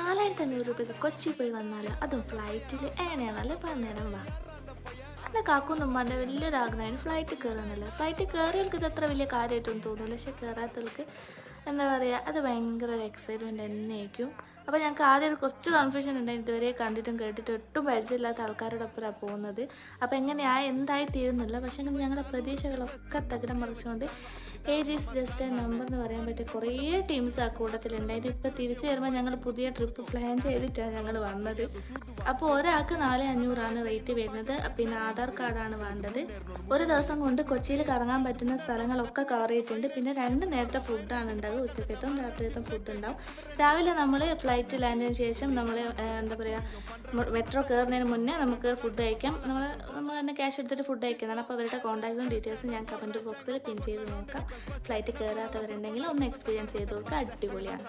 4500 കൊച്ചി പോയി വന്നാൽ അതും ഫ്ലൈറ്റിൽ എങ്ങനെയാണല്ലേ പറഞ്ഞുതരാൻ വാ. എൻ്റെ കാക്കൂൻ്റെ ഉമ്മാൻ്റെ വലിയൊരു ആഗ്രഹമാണ് ഫ്ലൈറ്റ് കയറുന്നില്ല. ഫ്ലൈറ്റ് കയറിയവർക്ക് ഇത് അത്ര വലിയ കാര്യമായിട്ടൊന്നും തോന്നില്ല, പക്ഷെ കയറാത്തവർക്ക് എന്താ പറയുക, അത് ഭയങ്കര ഒരു എക്സൈറ്റ്മെൻറ്റ് തന്നെയായിരിക്കും. അപ്പോൾ ഞങ്ങൾക്ക് ആദ്യം കുറച്ച് കൺഫ്യൂഷൻ ഉണ്ടായി, ഇതുവരെ കണ്ടിട്ടും കേട്ടിട്ടും ഒട്ടും പരിചയമില്ലാത്ത ആൾക്കാരോടൊപ്പമാണ് പോകുന്നത്. അപ്പോൾ എന്തായി തീരുന്നില്ല. പക്ഷേ ഞങ്ങളുടെ പ്രതീക്ഷകളൊക്കെ തകിടം മറിച്ചുകൊണ്ട് age is just a number എന്ന് പറയാൻ പറ്റിയ കുറേ ടീംസ് ആ കൂട്ടത്തിലുണ്ടായിട്ട് ഇപ്പോൾ തിരിച്ചു വരുമ്പോൾ ഞങ്ങൾ പുതിയ ട്രിപ്പ് പ്ലാൻ ചെയ്തിട്ടാണ് ഞങ്ങൾ വന്നത്. അപ്പോൾ ഒരാൾക്ക് 4500 റേറ്റ് വരുന്നത്. പിന്നെ ആധാർ കാർഡാണ് വേണ്ടത്. ഒരു ദിവസം കൊണ്ട് കൊച്ചിയിൽ കറങ്ങാൻ പറ്റുന്ന സ്ഥലങ്ങളൊക്കെ കവർ ചെയ്തിട്ടുണ്ട്. പിന്നെ 2 നേരത്തെ ഫുഡാണ് ഉണ്ടാകുക, ഉച്ചക്കത്തും രാത്രിയത്തും ഫുഡ് ഉണ്ടാവും. രാവിലെ നമ്മൾ ഫ്ലൈറ്റ് ലാൻഡിന് ശേഷം നമ്മൾ എന്താ പറയുക, മെട്രോ കയറുന്നതിന് മുന്നേ നമുക്ക് ഫുഡ് കഴിക്കാം. നമ്മൾ തന്നെ ക്യാഷ് എടുത്തിട്ട് ഫുഡ് കഴിക്കുന്നതാണ്. അപ്പോൾ അവരുടെ കോൺടാക്റ്റും ഡീറ്റെയിൽസും ഞാൻ കമൻറ്റ് ബോക്സിൽ പിൻ ചെയ്ത് നോക്കാം. ഫ്ലൈറ്റ് കയറാത്തവരുണ്ടെങ്കിൽ ഒന്ന് എക്സ്പീരിയൻസ് ചെയ്ത് കൊടുക്കുക, അടിപൊളിയാണ്.